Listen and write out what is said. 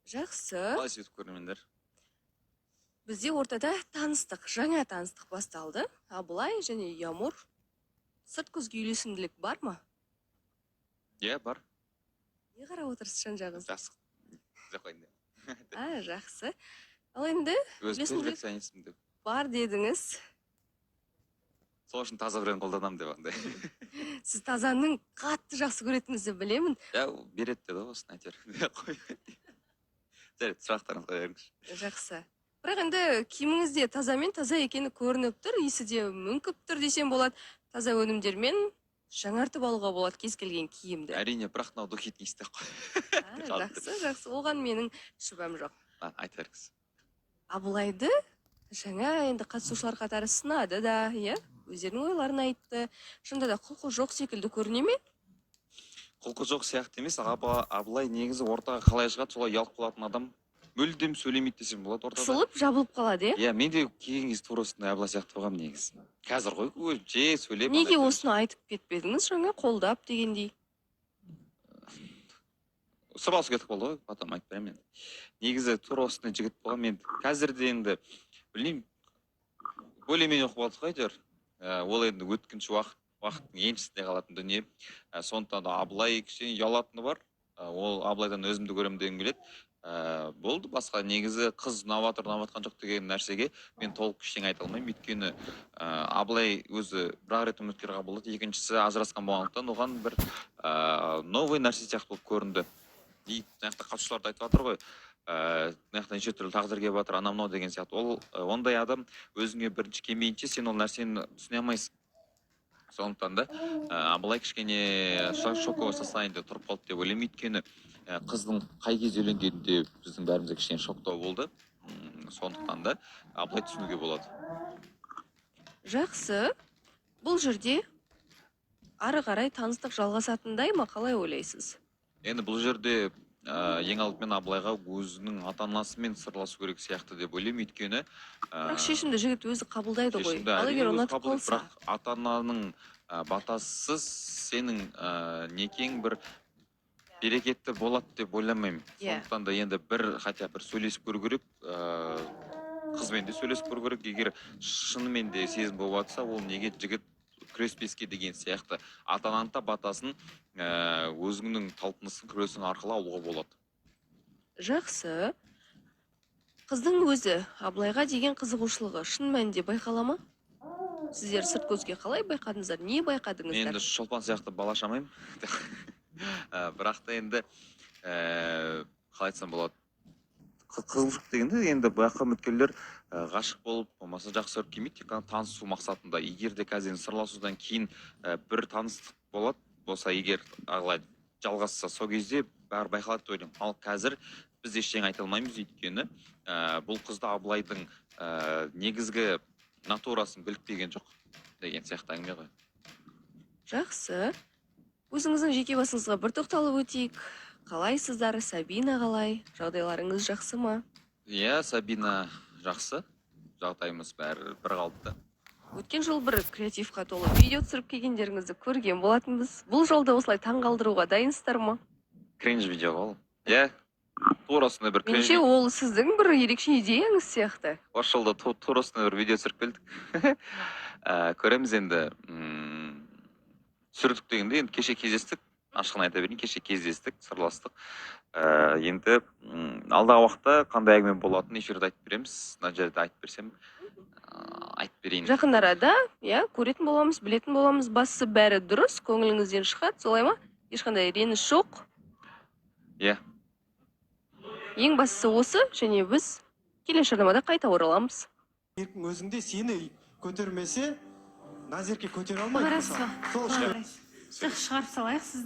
Жақсы. Қалайсыз көрермендер? Бізде ортада жаңа таныстық басталды. Абылай және Ямур. Сырт көзге үйлесімділік бар ма? Бар. Не қарап отырсыз жан-жағыңызға? Жақсы. Жақайында. Жақсы. Ал енді перфекционизм деп. бар дедіңіз. Сол үшін таза біреуін қолданамын деп андай. Сіз тазаның қатты жақсы көретініңізді білемін. Береді деді осыны әйтеуір. Жарайды, сұрақтарыңызға беріңізші. Жақсы. Бірақ енді киіміңізде тазамен таза екені көрініп тұр, иісі де мүңкіп тұр десем болады. Таза өнімдермен жаңартып алуға болады кез келген киімді. Әрине, бірақ мынау духитный істе қой. Жақсы. Оған менің шүбәм жоқ. Айта беріңіз. Абылайды жаңа енді қатысушылар қатары сынады да, иә? Өздерінің ойларын айтты. Шынында да құлқы жоқ секілді көріне ме? Құлқы жоқ сияқты емес, Абылай негізі ортаға қалай шығады, солай ұялып қалатын адам. Мүлдем сөйлемейді десем болады ортада. Қысылып, жабылып қалады, иә? Мен де келген кез тура осындай Абылай сияқты болғанмын негізі. Қазір ғой, сөйлеп. Неге осыны айтып кетпедіңіз жаңа қолдап дегендей? Сұралысы кетіп қалды ғой, потом айтып беремін енді. Негізі тура осындай жігіт болған, мен қазірде енді білмеймін, более-менее оқып алдық қой әйтеуір. Ол енді өткінші уақыттың еншісінде қалатын дүние. Сондықтан да Абылай кішкене ұялатыны бар. Ол Абылайдан өзімді көремін деген келеді. Болды, басқа негізі қыз ұнаватқан жоқ деген нәрсеге мен толық ештеңе айта алмаймын. Өйткені Абылай өзі бір рет үміткер қабылдады, екіншісі ажырасқан болғандықтан оған бір новый нәрсе сияқты болып көрінді. Мына жақта қатысушылар айтып жатыр ғой, мына жақта неше түрлі тағдыр келіп жатыр, анау-мынау деген сияқты. Ондай адам өзіңе бірінші келмейінше сен ол нәрсені түсіне алмайсың. Сондықтан да Абылай кішкене шоковое состояниеде тұрып қалды деп ойлаймын. Өйткені қыздың қай кезде үйленгенінде біздің бәрімізге кішкене шоктау болды. Сондықтан да Абылай түсінуге болады. Жақсы. Бұл жерде ары қарай таныстық жалғасатындай ма, қалай ойлайсыз? Енді бұл жерде ең алдымен Абылайға өзінің ата-анасымен сырласу керек сияқты деп ойлаймын. Өйткені бірақ шешімді жігіт өзі қабылдайды ғой. Ал егер ұнатып қалса? Бірақ ата-ананың батасыз сенің некең бір берекетті болады деп ойламаймын. Сондықтан да енді хотя бір сөйлесіп көру керек, қызбен де сөйлесіп көру керек. Егер шынымен де сезім болып жатса, ол неге жігіт күреспеске деген сияқты ата-ананың да батасын өзіңнің талпынысын күресің арқылы алуға болады. Жақсы. Қыздың өзі Абылайға деген қызығушылығы шын мәнінде байқала ма? Сіздер сырт көзге қалай байқадыңыздар? Не байқадыңыздар? Мен енді шолпан сияқты бала шамаймын. Бірақ та енді қалай айтсам болады. Қызығушылық дегенде енді байқа үміткерлер ғашық болып, болмаса жақсы көріп келмейді, тек қана танысу мақсатында. Егер де қазір сырласудан кейін бір таныстық болады, болса егер ағылай жалғасса, сол кезде бәрі байқалады деп ойлаймын. Ал қазір біз ештеңе айта алмаймыз, өйткені бұл қызды Абылайдың негізгі натурасын біліп келген жоқ деген сияқты әңгіме ғой. Жақсы. Өзіңіздің жеке басыңызға бір тоқталып өтейік. Қалайсыздар? Сабина қалай? Жағдайларыңыз жақсы ма? Сабина жақсы. Жағдайымыз бәрі бір қалыпты. Өткен жол бір креативқа толы видео түсіріп келгендеріңізді көрген болатынбыз. Бұл жолда осылай таңғалдыруға дайынсыздар ма? Кринж видео ол. Тура осындай бір кринж. Меніңше ол сіздің бір ерекше идеяңыз сияқты. Осы жолда тура осындай бір видео түсіріп келдік. Көреміз енді. Сүрдік дегенде енді кеше кездестік. Ашығын айта берейін, кеше кездестік, сырластық. Енді алдағы уақытта қандай әңгіме болатынын эфирде айтып береміз. Мына жерде айтып берсем, айтып берейін. Жақын арада, көретін боламыз, білетін боламыз. Бастысы бәрі дұрыс, көңіліңізден шығады, солай ма? Ешқандай реніш жоқ. Ең бастысы осы, және біз келесі жарнамада қайта ораламыз. Еркің өзіңде сені көтермесе, Назерке көтере алмайды. Шығарып салайық сізді.